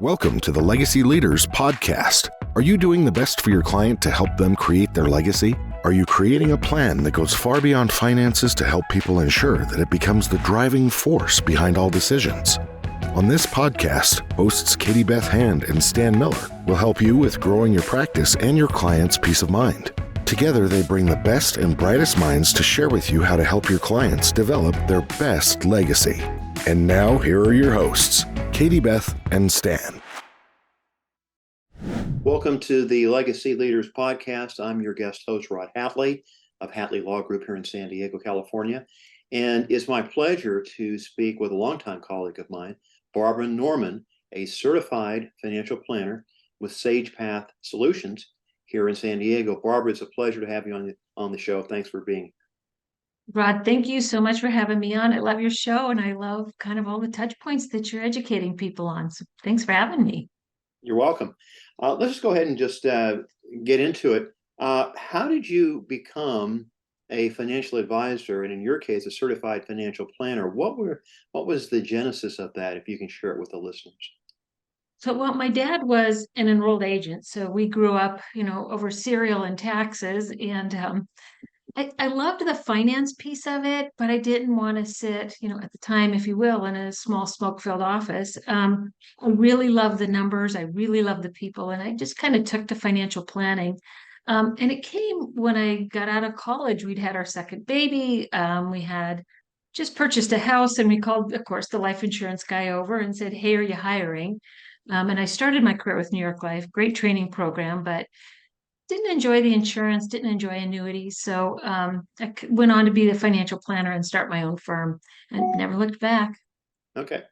Welcome to the Legacy Leaders Podcast. Are you doing the best for your client to help them create their legacy? Are you creating a plan that goes far beyond finances to help people ensure that it becomes the driving force behind all decisions? On this podcast, hosts Katie Beth Hand and Stan Miller will help you with growing your practice and your clients' peace of mind. Together, they bring the best and brightest minds to share with you how to help your clients develop their best legacy. And now, here are your hosts, Katie Beth and Stan. Welcome to the Legacy Leaders Podcast. I'm your guest host, Rod Hatley of Hatley Law Group here in San Diego, California. And it's my pleasure to speak with a longtime colleague of mine, Barbara Norman, a certified financial planner with Sage Path Solutions here in San Diego. Barbara, it's a pleasure to have you on the show. Thanks for being here. Rod, thank you so much for having me on. I love your show and I love kind of all the touch points that you're educating people on. So thanks for having me. You're welcome. Let's just go ahead and just get into it. How did you become a financial advisor, and in your case, a certified financial planner? What was the genesis of that, if you can share it with the listeners? So, well, my dad was an enrolled agent. So we grew up, over cereal and taxes. And I loved the finance piece of it, but I didn't want to sit, at the time, if you will, in a small smoke-filled office. I really loved the numbers. I really loved the people. And I just kind of took to financial planning. And it came when I got out of college. We'd had our second baby. We had just purchased a house, and we called, of course, the life insurance guy over and said, "Hey, are you hiring?" And I started my career with New York Life, great training program, but didn't enjoy the insurance, didn't enjoy annuities. So went on to be the financial planner and start my own firm and never looked back. Okay.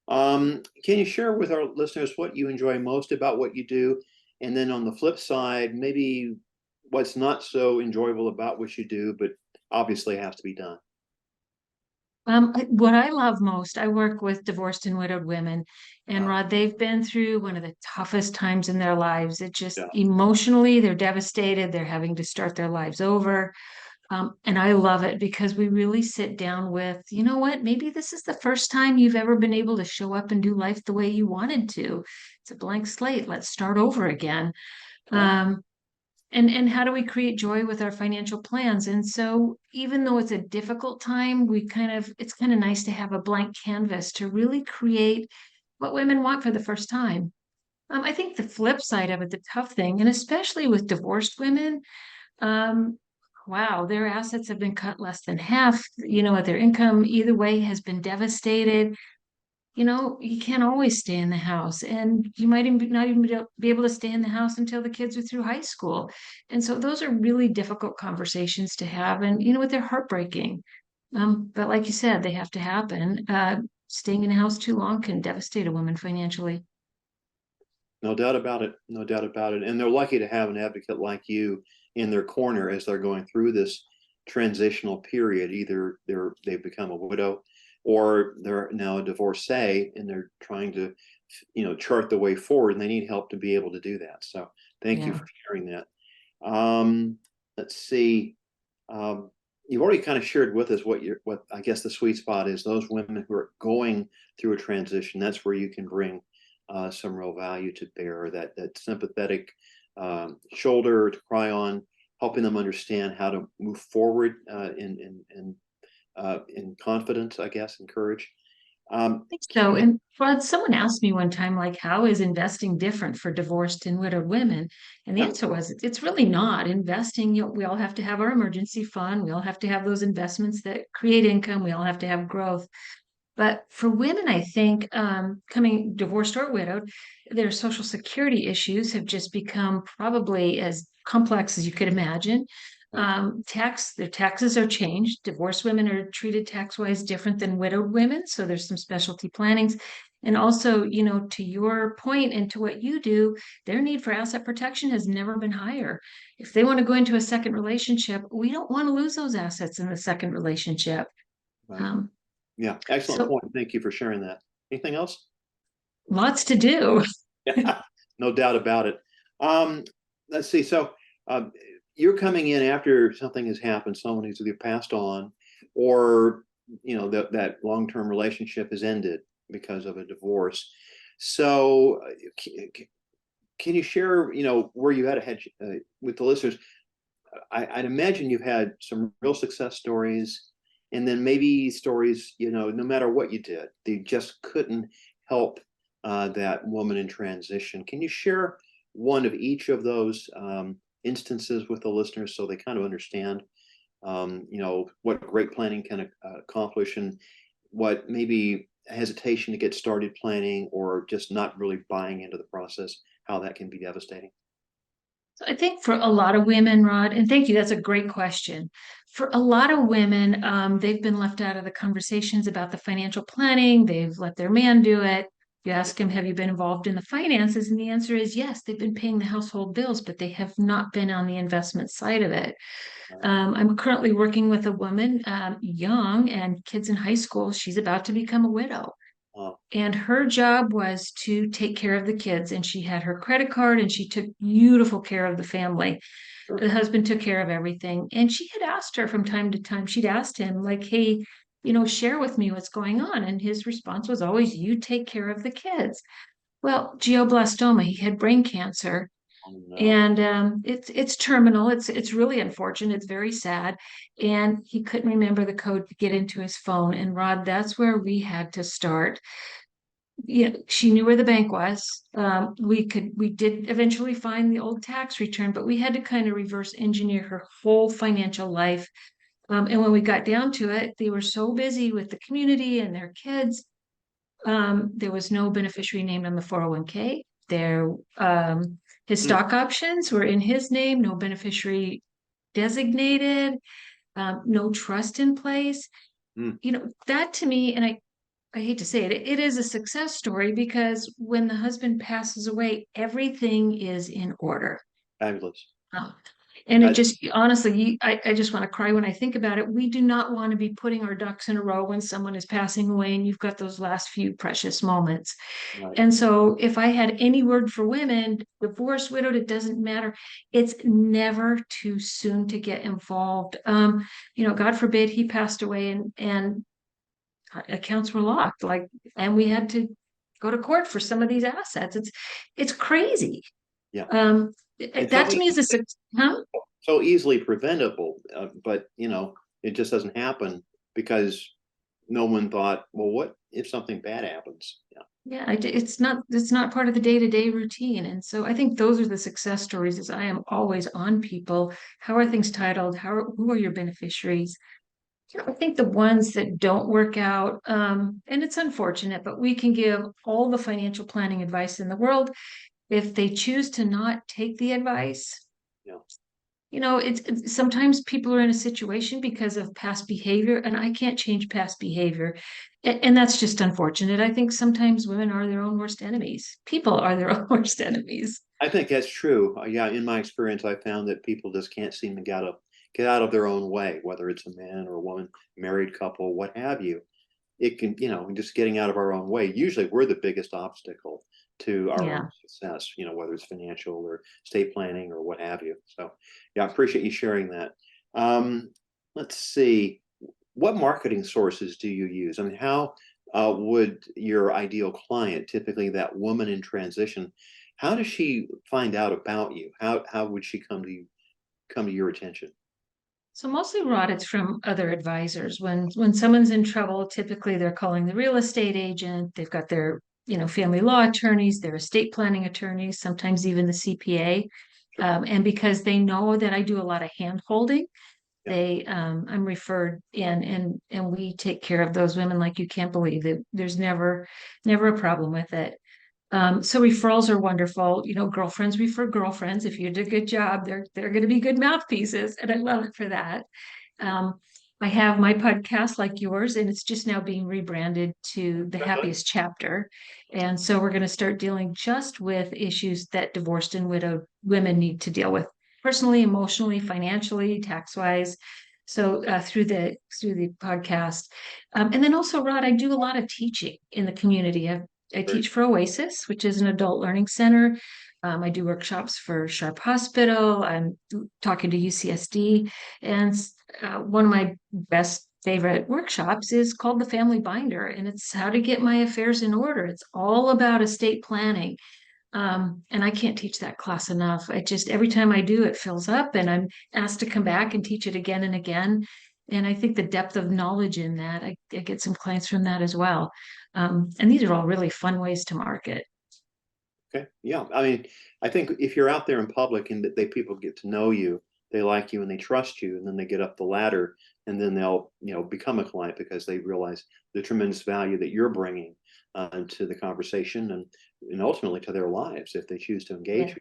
Can you share with our listeners what you enjoy most about what you do? And then on the flip side, maybe what's not so enjoyable about what you do, but obviously has to be done. What I love most, I work with divorced and widowed women, and Wow. Rod, they've been through one of the toughest times in their lives. It just Yeah. emotionally, they're devastated. They're having to start their lives over. And I love it because we really sit down with, you know what, maybe this is the first time you've ever been able to show up and do life the way you wanted to. It's a blank slate. Let's start over again. Wow. And how do we create joy with our financial plans? And so even though it's a difficult time, it's kind of nice to have a blank canvas to really create what women want for the first time. I think the flip side of it, the tough thing, and especially with divorced women, um, wow, their assets have been cut less than half. Their income either way has been devastated. You can't always stay in the house, and you might not even be able to stay in the house until the kids are through high school. And so those are really difficult conversations to have. And they're heartbreaking. But like you said, they have to happen. Staying in the house too long can devastate a woman financially. No doubt about it. No doubt about it. And they're lucky to have an advocate like you in their corner as they're going through this transitional period. Either they've become a widow or they're now a divorcee and they're trying to, chart the way forward, and they need help to be able to do that. So thank you Yeah. for sharing that. Let's see. You've already kind of shared with us what I guess the sweet spot is. Those women who are going through a transition, that's where you can bring some real value to bear, that sympathetic shoulder to cry on, helping them understand how to move forward in confidence, I guess, and courage. I think so. And Rod, someone asked me one time, like, how is investing different for divorced and widowed women? And the Yeah. answer was, it's really not. Investing, we all have to have our emergency fund. We all have to have those investments that create income. We all have to have growth. But for women, I think coming divorced or widowed, their Social Security issues have just become probably as complex as you could imagine. Their taxes are changed. Divorced women are treated tax-wise different than widowed women. So there's some specialty plannings. And also, to your point and to what you do, their need for asset protection has never been higher. If they want to go into a second relationship, we don't want to lose those assets in the second relationship. Right. Um, Yeah. Excellent so point. Thank you for sharing that. Anything else? lots to do. Yeah, no doubt about it. Let's see. So you're coming in after something has happened, someone who's either passed on, or that long-term relationship has ended because of a divorce. So can you share, where you had a head with the listeners? I'd imagine you've had some real success stories, and then maybe stories, no matter what you did, they just couldn't help that woman in transition. Can you share one of each of those instances with the listeners so they kind of understand, what great planning can accomplish, and what maybe hesitation to get started planning or just not really buying into the process, how that can be devastating? So I think for a lot of women, Rod, and thank you, that's a great question. For a lot of women, they've been left out of the conversations about the financial planning. They've let their man do it. You ask him, have you been involved in the finances? And the answer is yes, they've been paying the household bills, but they have not been on the investment side of it. I'm currently working with a woman, young and kids in high school. She's about to become a widow. Wow. And her job was to take care of the kids. And she had her credit card and she took beautiful care of the family. Sure. The husband took care of everything. And she had asked her from time to time, she'd asked him, like, hey, share with me what's going on. And his response was always, you take care of the kids. Well, glioblastoma, he had brain cancer. Oh, no. And it's terminal. It's really unfortunate. It's very sad. And he couldn't remember the code to get into his phone. And Rod, that's where we had to start. Yeah, she knew where the bank was. We did eventually find the old tax return, but we had to kind of reverse engineer her whole financial life. And when we got down to it, they were so busy with the community and their kids. There was no beneficiary named on the 401k. His stock options were in his name, no beneficiary designated, no trust in place. That to me, and I hate to say it, it is a success story because when the husband passes away, everything is in order. Fabulous. Oh, and it just honestly, I just want to cry when I think about it. We do not want to be putting our ducks in a row when someone is passing away and you've got those last few precious moments. Right. And so, if I had any word for women, divorced, widowed, it doesn't matter. It's never too soon to get involved. God forbid he passed away and accounts were locked, and we had to go to court for some of these assets. It's crazy. Yeah. That to me is so easily preventable, but it just doesn't happen because no one thought, well, what if something bad happens? Yeah, it's not part of the day-to-day routine. And so I think those are the success stories. Is I am always on people. How are things titled? Who are your beneficiaries? I think the ones that don't work out, and it's unfortunate, but we can give all the financial planning advice in the world. If they choose to not take the advice, it's sometimes people are in a situation because of past behavior, and I can't change past behavior. And that's just unfortunate. I think sometimes women are their own worst enemies. People are their own worst enemies. I think that's true. In my experience, I found that people just can't seem to get out of their own way, whether it's a man or a woman, married couple, what have you. It can, just getting out of our own way. Usually we're the biggest obstacle to our own success, whether it's financial or estate planning or what have you. So, I appreciate you sharing that. Let's see. What marketing sources do you use? I mean, how would your ideal client, typically that woman in transition, how does she find out about you? How would she come to your attention? So mostly, Rod, it's from other advisors. When someone's in trouble, typically they're calling the real estate agent. They've got their, family law attorneys, their estate planning attorneys, sometimes even the CPA. And because they know that I do a lot of hand holding, I'm referred in and we take care of those women like you can't believe it. There's never a problem with it. So referrals are wonderful. Girlfriends refer girlfriends. If you did a good job, they're going to be good mouthpieces, and I love it for that. I have my podcast like yours, and it's just now being rebranded to the Happiest Chapter. And so we're going to start dealing just with issues that divorced and widowed women need to deal with personally, emotionally, financially, tax-wise. So through the podcast, and then also, Rod, I do a lot of teaching in the community. I teach for Oasis, which is an adult learning center. I do workshops for Sharp Hospital. I'm talking to UCSD. And one of my best favorite workshops is called the Family Binder, and it's how to get my affairs in order. It's all about estate planning. And I can't teach that class enough. I just, every time I do, it fills up and I'm asked to come back and teach it again and again. And I think the depth of knowledge in that, I get some clients from that as well. And these are all really fun ways to market. Okay. Yeah. I mean, I think if you're out there in public and that people get to know you, they like you and they trust you, and then they get up the ladder, and then they'll, become a client because they realize the tremendous value that you're bringing to the conversation and ultimately to their lives if they choose to engage Yeah.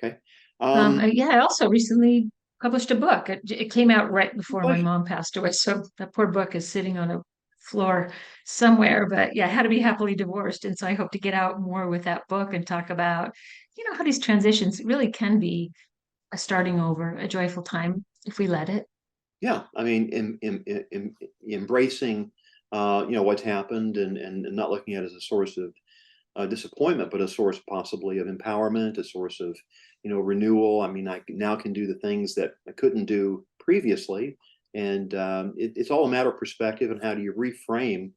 you. Okay. Um, I also recently published a book. It came out right before my Congratulations. mom passed away. So that poor book is sitting on a floor somewhere. But yeah, How to Be Happily Divorced. And so I hope to get out more with that book and talk about, how these transitions really can be a starting over, a joyful time if we let it. Yeah. I mean, embracing, what's happened and not looking at it as a source of disappointment, but a source possibly of empowerment, a source of, renewal. I mean, I now can do the things that I couldn't do previously. And it's all a matter of perspective and how do you reframe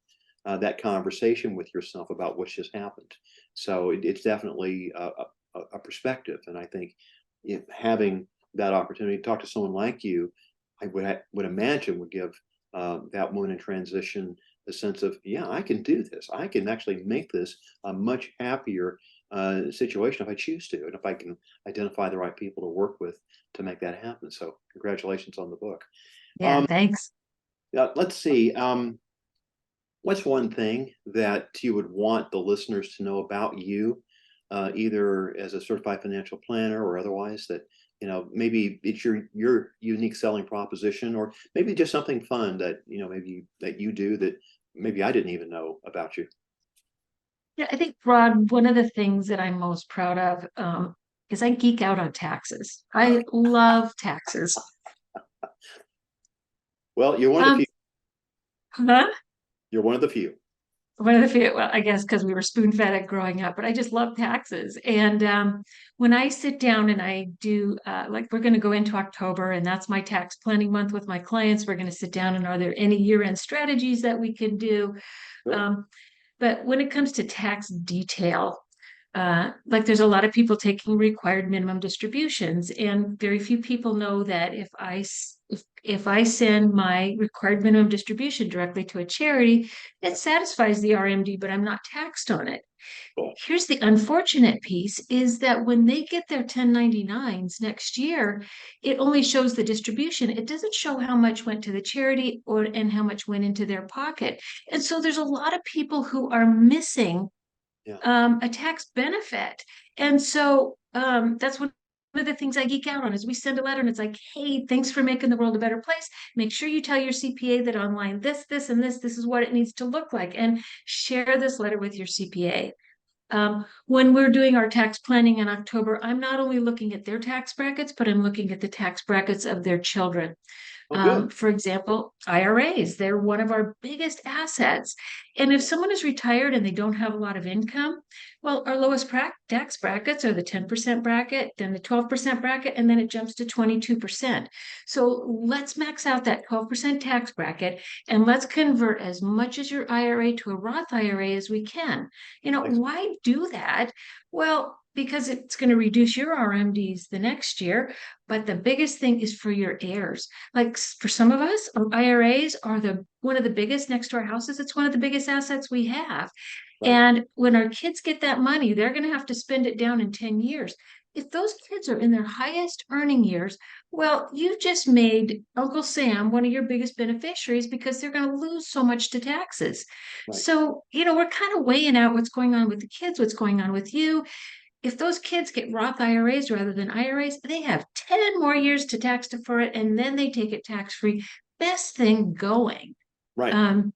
that conversation with yourself about what's just happened. So it's definitely a perspective. And I think having that opportunity to talk to someone like you, I would imagine would give that woman in transition a sense of, yeah, I can do this. I can actually make this a much happier situation if I choose to, and if I can identify the right people to work with to make that happen. So congratulations on the book. Yeah, thanks. Let's see. What's one thing that you would want the listeners to know about you, either as a certified financial planner or otherwise, that maybe it's your unique selling proposition, or maybe just something fun that maybe that you do that maybe I didn't even know about you. Yeah, I think, Rod, one of the things that I'm most proud of is I geek out on taxes. I love taxes. Well, you're one of the Um, few. huh? You're one of the few. One of the few, well, I guess because we were spoon-fed it growing up, but I just love taxes. And when I sit down and I do, like we're going to go into October, and that's my tax planning month with my clients. We're going to sit down and are there any year-end strategies that we can do? Sure. But when it comes to tax detail, like there's a lot of people taking required minimum distributions, and very few people know that if I send my required minimum distribution directly to a charity, it satisfies the RMD, but I'm not taxed on it. Cool. Here's the unfortunate piece is that when they get their 1099s next year, it only shows the distribution. It doesn't show how much went to the charity and how much went into their pocket. And so there's a lot of people who are missing Yeah. a tax benefit. And so that's one of the things I geek out on is we send a letter and it's like, hey, thanks for making the world a better place. Make sure you tell your CPA that online this, and this is what it needs to look like. And share this letter with your CPA. When we're doing our tax planning in October, I'm not only looking at their tax brackets, but I'm looking at the tax brackets of their children. Oh, good. For example, IRAs, they're one of our biggest assets. And if someone is retired and they don't have a lot of income, well, our lowest tax brackets are the 10% bracket, then the 12% bracket, and then it jumps to 22%. So let's max out that 12% tax bracket and let's convert as much as your IRA to a Roth IRA as we can. Thanks. Why do that? Well, because it's going to reduce your RMDs the next year. But the biggest thing is for your heirs. Like for some of us, our IRAs are one of the biggest next to our houses. It's one of the biggest assets we have. Right. And when our kids get that money, they're going to have to spend it down in 10 years. If those kids are in their highest earning years, well, you just made Uncle Sam one of your biggest beneficiaries because they're going to lose so much to taxes. Right. So, we're kind of weighing out what's going on with the kids, what's going on with you. If those kids get Roth IRAs rather than IRAs, they have 10 more years to tax defer it, and then they take it tax free. Best thing going. Right. Um,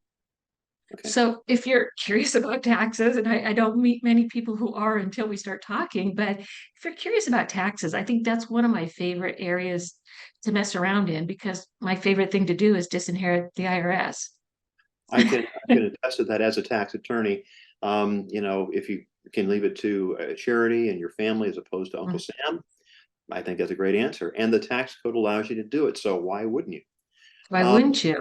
Okay. so if you're curious about taxes, and I don't meet many people who are until we start talking, but if you're curious about taxes, I think that's one of my favorite areas to mess around in because my favorite thing to do is disinherit the IRS. I can attest to that as a tax attorney. If you can leave it to a charity and your family as opposed to Uncle Sam, I think that's a great answer. And the tax code allows you to do it. So why wouldn't you? Why Um, wouldn't you?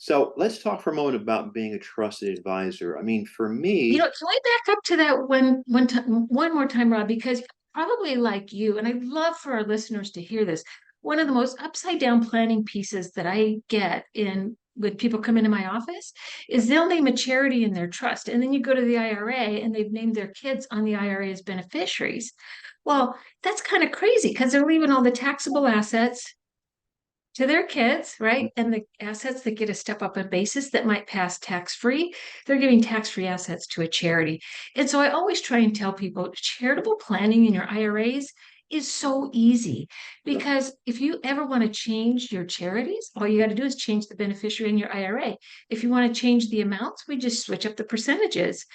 So let's talk for a moment about being a trusted advisor. I mean, for me, Can I back up to that one more time, Rob? Because probably like you, and I'd love for our listeners to hear this. One of the most upside down planning pieces that I get in when people come into my office is they'll name a charity in their trust. And then you go to the IRA and they've named their kids on the IRA as beneficiaries. Well, that's kind of crazy because they're leaving all the taxable assets to their kids, right? And the assets that get a step up in basis that might pass tax free, they're giving tax free assets to a charity. And so I always try and tell people charitable planning in your IRAs is so easy because if you ever want to change your charities, all you got to do is change the beneficiary in your IRA. If you want to change the amounts, we just switch up the percentages.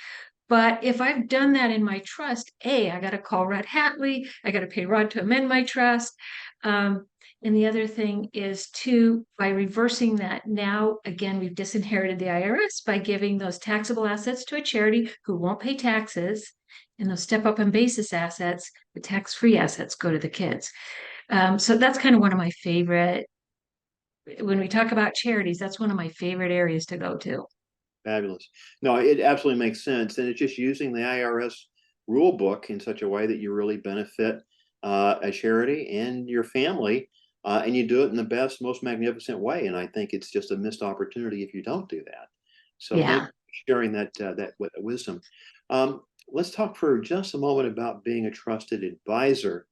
But if I've done that in my trust, I got to call Rod Hatley. I got to pay Rod to amend my trust. And the other thing is too, by reversing that, now again, we've disinherited the IRS by giving those taxable assets to a charity who won't pay taxes. And those step up and basis assets, the tax-free assets, go to the kids. So that's kind of one of my favorite, when we talk about charities, that's one of my favorite areas to go to. fabulous. No, it absolutely makes sense. And it's just using the IRS rule book in such a way that you really benefit a charity and your family. And you do it in the best, most magnificent way. And I think it's just a missed opportunity if you don't do that. So thank you for sharing that wisdom. Let's talk for just a moment about being a trusted advisor.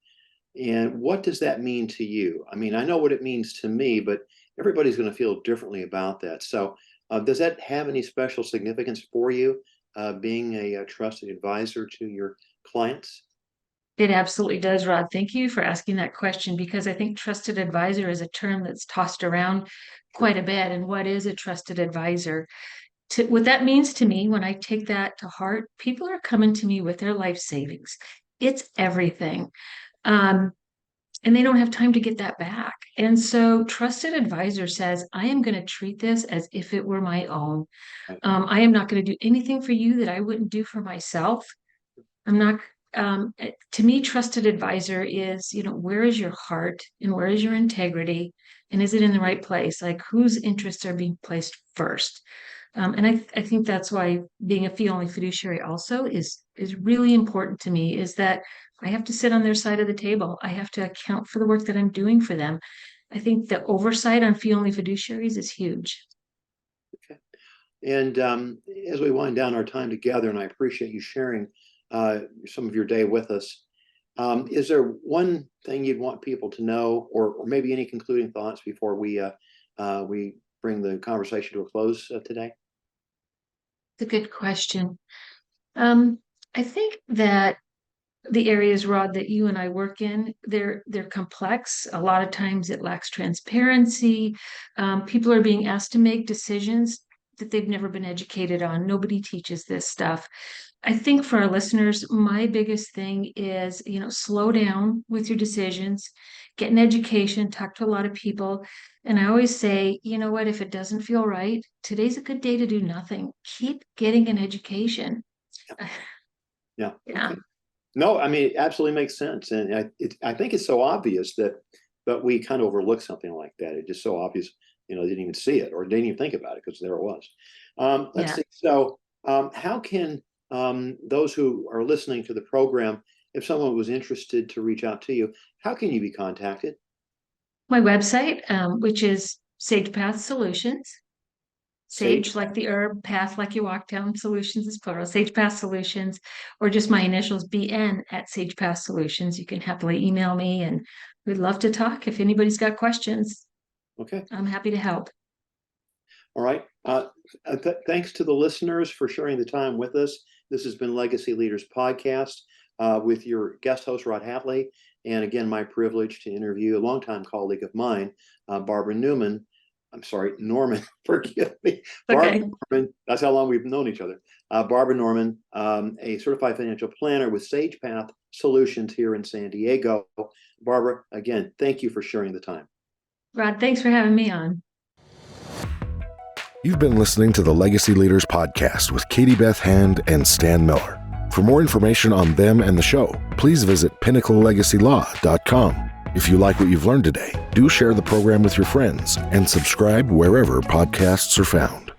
And what does that mean to you? I mean, I know what it means to me, but everybody's going to feel differently about that. So does that have any special significance for you, being a trusted advisor to your clients? It absolutely does, Rod. Thank you for asking that question because I think trusted advisor is a term that's tossed around quite a bit. And what is a trusted advisor? What that means to me, when I take that to heart, people are coming to me with their life savings. It's everything. And they don't have time to get that back. And so trusted advisor says, I am going to treat this as if it were my own. I am not going to do anything for you that I wouldn't do for myself. I'm not, to me, trusted advisor is, where is your heart and where is your integrity? And is it in the right place? Like whose interests are being placed first? And I think that's why being a fee-only fiduciary also is really important to me, is that I have to sit on their side of the table. I have to account for the work that I'm doing for them. I think the oversight on fee-only fiduciaries is huge. Okay. And as we wind down our time together, and I appreciate you sharing some of your day with us, is there one thing you'd want people to know, or maybe any concluding thoughts before we bring the conversation to a close today? It's a good question. I think that the areas, Rod, that you and I work in, they're complex. A lot of times it lacks transparency. People are being asked to make decisions that they've never been educated on. Nobody teaches this stuff. I think for our listeners, my biggest thing is, slow down with your decisions, get an education, talk to a lot of people. And I always say, you know what, if it doesn't feel right, today's a good day to do nothing. Keep getting an education. Yeah. Yeah. Okay. No, I mean, it absolutely makes sense. And I think it's so obvious but we kind of overlook something like that. It's just so obvious, they didn't even see it or didn't even think about it because there it was. Let's see. So how can those who are listening to the program, if someone was interested to reach out to you, how can you be contacted? My website, which is Sage Path Solutions. Sage like the herb, path like you walk down, solutions is plural, Sage Path Solutions, or just my initials BN at Sage Path Solutions. You can happily email me and we'd love to talk if anybody's got questions. Okay. I'm happy to help. All right. Thanks to the listeners for sharing the time with us. This has been Legacy Leaders Podcast with your guest host, Rod Hatley. And again, my privilege to interview a longtime colleague of mine, Norman, forgive me. Okay. Barbara Norman, that's how long we've known each other. Barbara Norman, a certified financial planner with Sage Path Solutions here in San Diego. Barbara, again, thank you for sharing the time. Rod, thanks for having me on. You've been listening to the Legacy Leaders Podcast with Katie Beth Hand and Stan Miller. For more information on them and the show, please visit pinnaclelegacylaw.com If you like what you've learned today, do share the program with your friends and subscribe wherever podcasts are found.